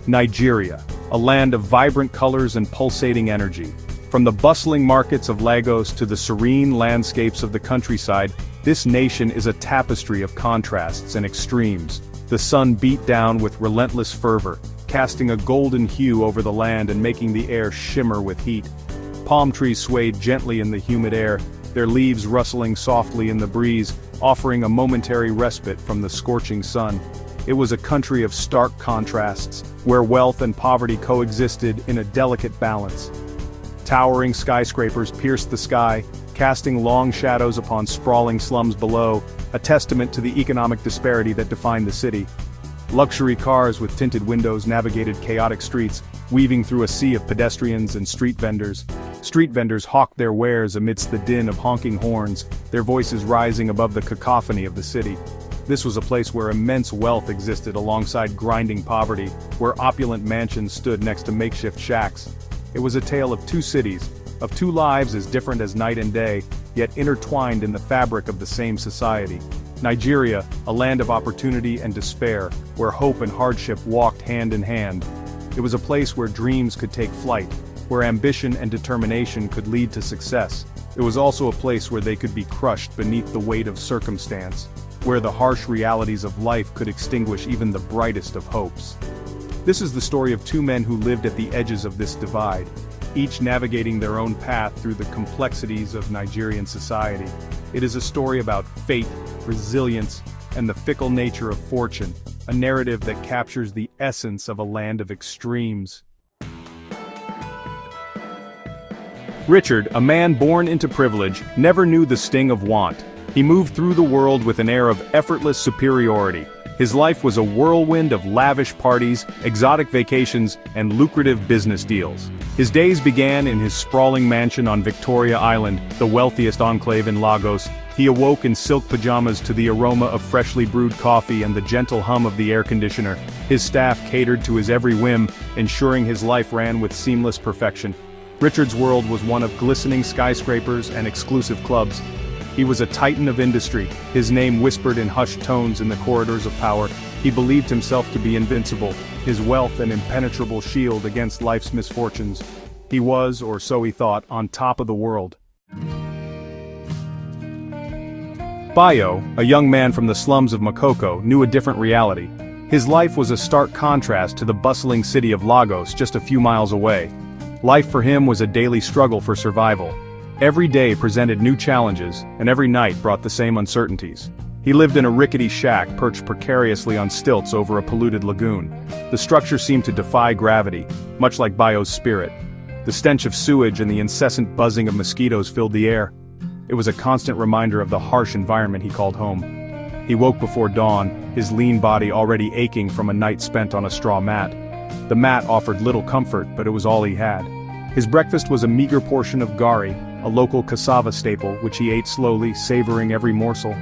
Nigeria, a land of vibrant colors and pulsating energy. From the bustling markets of Lagos to the serene landscapes of the countryside, this nation is a tapestry of contrasts and extremes. The sun beat down with relentless fervor, casting a golden hue over the land and making the air shimmer with heat. Palm trees swayed gently in the humid air, their leaves rustling softly in the breeze, offering a momentary respite from the scorching sun. It was a country of stark contrasts, where wealth and poverty coexisted in a delicate balance. Towering skyscrapers pierced the sky, casting long shadows upon sprawling slums below, a testament to the economic disparity that defined the city. Luxury cars with tinted windows navigated chaotic streets, weaving through a sea of pedestrians and street vendors. Street vendors hawked their wares amidst the din of honking horns, their voices rising above the cacophony of the city. This was a place where immense wealth existed alongside grinding poverty, where opulent mansions stood next to makeshift shacks. It was a tale of two cities, of two lives as different as night and day, yet intertwined in the fabric of the same society. Nigeria, a land of opportunity and despair, where hope and hardship walked hand in hand. It was a place where dreams could take flight, where ambition and determination could lead to success. It was also a place where they could be crushed beneath the weight of circumstance, where the harsh realities of life could extinguish even the brightest of hopes. This is the story of two men who lived at the edges of this divide, each navigating their own path through the complexities of Nigerian society. It is a story about fate, resilience, and the fickle nature of fortune, a narrative that captures the essence of a land of extremes. Richard, a man born into privilege, never knew the sting of want. He moved through the world with an air of effortless superiority. His life was a whirlwind of lavish parties, exotic vacations, and lucrative business deals. His days began in his sprawling mansion on Victoria Island, the wealthiest enclave in Lagos. He awoke in silk pajamas to the aroma of freshly brewed coffee and the gentle hum of the air conditioner. His staff catered to his every whim, ensuring his life ran with seamless perfection. Richard's world was one of glistening skyscrapers and exclusive clubs. He was a titan of industry, his name whispered in hushed tones in the corridors of power. He believed himself to be invincible, his wealth an impenetrable shield against life's misfortunes. He was, or so he thought, on top of the world. Bayo, a young man from the slums of Makoko, knew a different reality. His life was a stark contrast to the bustling city of Lagos just a few miles away. Life for him was a daily struggle for survival. Every day presented new challenges, and every night brought the same uncertainties. He lived in a rickety shack perched precariously on stilts over a polluted lagoon. The structure seemed to defy gravity, much like Bayo's spirit. The stench of sewage and the incessant buzzing of mosquitoes filled the air. It was a constant reminder of the harsh environment he called home. He woke before dawn, his lean body already aching from a night spent on a straw mat. The mat offered little comfort, but it was all he had. His breakfast was a meager portion of gari, a local cassava staple, which he ate slowly, savoring every morsel.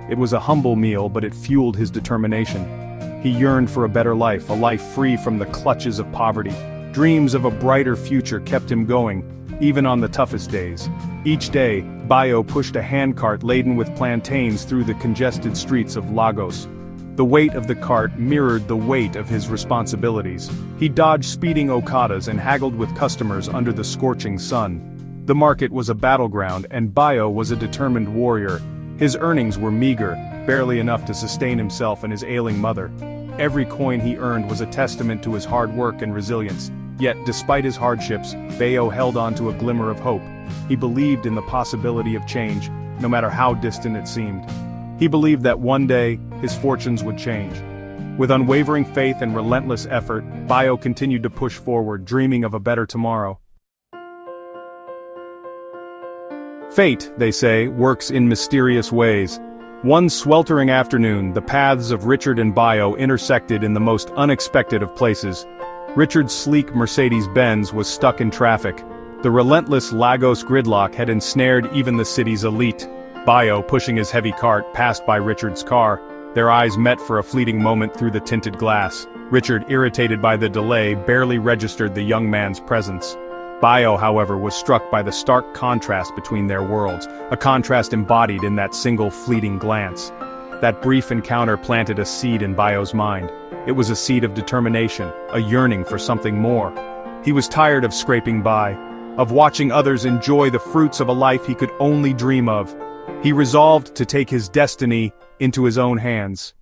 It was a humble meal, but it fueled his determination. He yearned for a better life, a life free from the clutches of poverty. Dreams of a brighter future kept him going, even on the toughest days. Each day, Bayo pushed a handcart laden with plantains through the congested streets of Lagos. The weight of the cart mirrored the weight of his responsibilities. He dodged speeding okadas and haggled with customers under the scorching sun. The market was a battleground, and Bayo was a determined warrior. His earnings were meager, barely enough to sustain himself and his ailing mother. Every coin he earned was a testament to his hard work and resilience. Yet, despite his hardships, Bayo held on to a glimmer of hope. He believed in the possibility of change, no matter how distant it seemed. He believed that one day, his fortunes would change. With unwavering faith and relentless effort, Bayo continued to push forward, dreaming of a better tomorrow. Fate, they say, works in mysterious ways. One sweltering afternoon, the paths of Richard and Bayo intersected in the most unexpected of places. Richard's sleek Mercedes-Benz was stuck in traffic. The relentless Lagos gridlock had ensnared even the city's elite. Bayo, pushing his heavy cart, passed by Richard's car. Their eyes met for a fleeting moment through the tinted glass. Richard, irritated by the delay, barely registered the young man's presence. Bayo, however, was struck by the stark contrast between their worlds, a contrast embodied in that single fleeting glance. That brief encounter planted a seed in Bayo's mind. It was a seed of determination, a yearning for something more. He was tired of scraping by, of watching others enjoy the fruits of a life he could only dream of. He resolved to take his destiny into his own hands.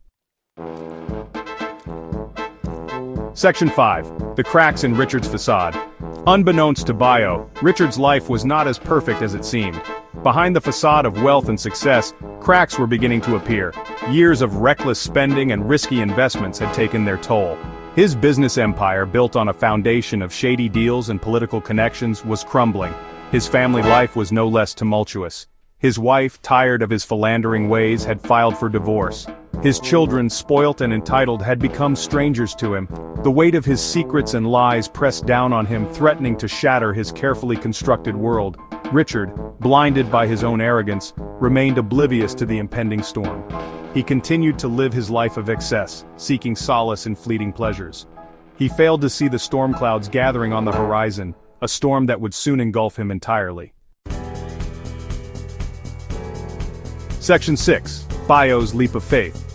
Section 5. The cracks in Richard's facade. Unbeknownst to Bayo, Richard's life was not as perfect as it seemed. Behind the facade of wealth and success, cracks were beginning to appear. Years of reckless spending and risky investments had taken their toll. His business empire, built on a foundation of shady deals and political connections, was crumbling. His family life was no less tumultuous. His wife, tired of his philandering ways, had filed for divorce. His children, spoilt and entitled, had become strangers to him. The weight of his secrets and lies pressed down on him, threatening to shatter his carefully constructed world. Richard, blinded by his own arrogance, remained oblivious to the impending storm. He continued to live his life of excess, seeking solace in fleeting pleasures. He failed to see the storm clouds gathering on the horizon, a storm that would soon engulf him entirely. Section 6. Bayo's leap of faith.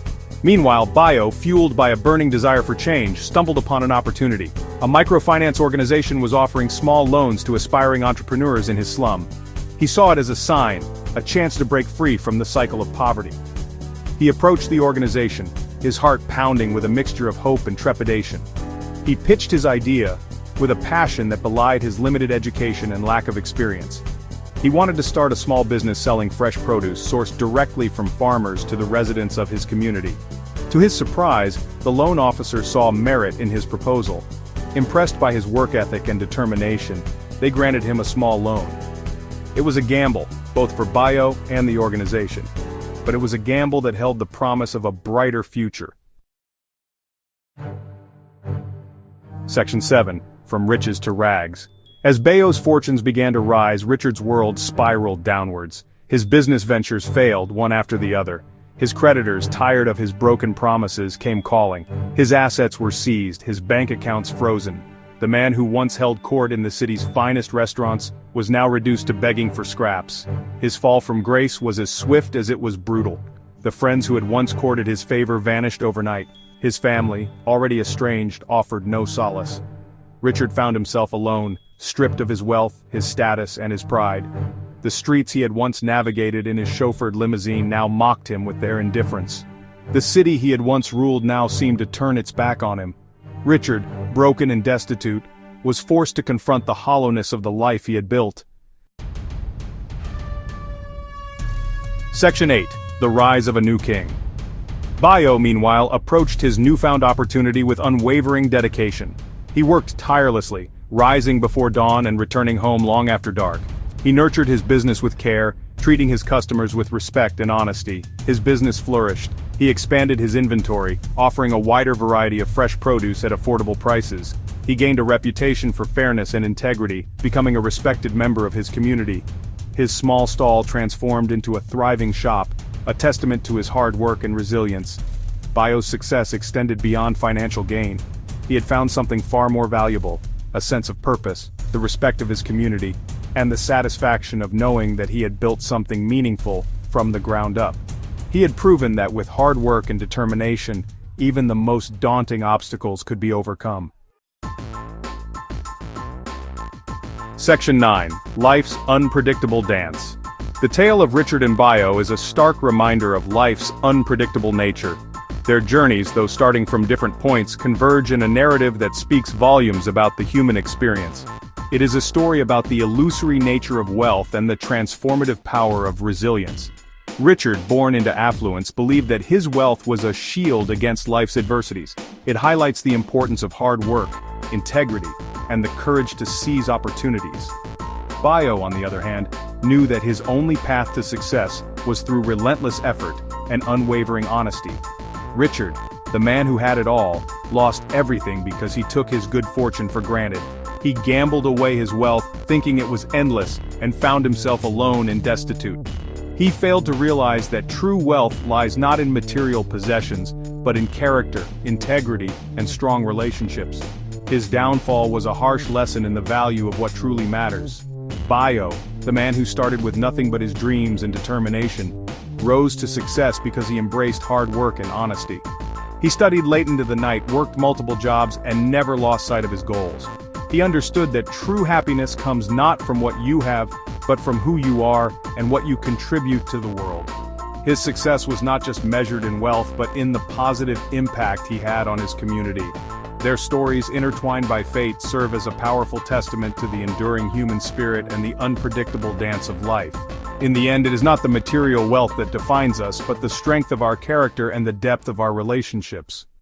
Meanwhile, Bayo, fueled by a burning desire for change, stumbled upon an opportunity. A microfinance organization was offering small loans to aspiring entrepreneurs in his slum. He saw it as a sign, a chance to break free from the cycle of poverty. He approached the organization, his heart pounding with a mixture of hope and trepidation. He pitched his idea with a passion that belied his limited education and lack of experience. He wanted to start a small business selling fresh produce sourced directly from farmers to the residents of his community. To his surprise, the loan officer saw merit in his proposal. Impressed by his work ethic and determination, they granted him a small loan. It was a gamble, both for Bayo and the organization. But it was a gamble that held the promise of a brighter future. Section 7. From riches to rags. As Bayo's fortunes began to rise, Richard's world spiraled downwards. His business ventures failed, one after the other. His creditors, tired of his broken promises, came calling. His assets were seized, his bank accounts frozen. The man who once held court in the city's finest restaurants was now reduced to begging for scraps. His fall from grace was as swift as it was brutal. The friends who had once courted his favor vanished overnight. His family, already estranged, offered no solace. Richard found himself alone, stripped of his wealth, his status, and his pride. The streets he had once navigated in his chauffeured limousine now mocked him with their indifference. The city he had once ruled now seemed to turn its back on him. Richard, broken and destitute, was forced to confront the hollowness of the life he had built. Section 8. The Rise of a New King. Bayo, meanwhile, approached his newfound opportunity with unwavering dedication. He worked tirelessly, rising before dawn and returning home long after dark. He nurtured his business with care, treating his customers with respect and honesty. His business flourished. He expanded his inventory, offering a wider variety of fresh produce at affordable prices. He gained a reputation for fairness and integrity, becoming a respected member of his community. His small stall transformed into a thriving shop, a testament to his hard work and resilience. Bayo's success extended beyond financial gain. He had found something far more valuable, a sense of purpose, the respect of his community, and the satisfaction of knowing that he had built something meaningful from the ground up. He had proven that with hard work and determination, even the most daunting obstacles could be overcome. Section 9. Life's Unpredictable Dance. The tale of Richard and Bayo is a stark reminder of life's unpredictable nature. Their journeys, though starting from different points, converge in a narrative that speaks volumes about the human experience. It is a story about the illusory nature of wealth and the transformative power of resilience. Richard, born into affluence, believed that his wealth was a shield against life's adversities. It highlights the importance of hard work, integrity, and the courage to seize opportunities. Bayo, on the other hand, knew that his only path to success was through relentless effort and unwavering honesty. Richard, the man who had it all, lost everything because he took his good fortune for granted. He gambled away his wealth, thinking it was endless, and found himself alone and destitute. He failed to realize that true wealth lies not in material possessions, but in character, integrity, and strong relationships. His downfall was a harsh lesson in the value of what truly matters. Bayo, the man who started with nothing but his dreams and determination, rose to success because he embraced hard work and honesty. He studied late into the night, worked multiple jobs, and never lost sight of his goals. He understood that true happiness comes not from what you have, but from who you are and what you contribute to the world. His success was not just measured in wealth, but in the positive impact he had on his community. Their stories, intertwined by fate, serve as a powerful testament to the enduring human spirit and the unpredictable dance of life. In the end, it is not the material wealth that defines us, but the strength of our character and the depth of our relationships.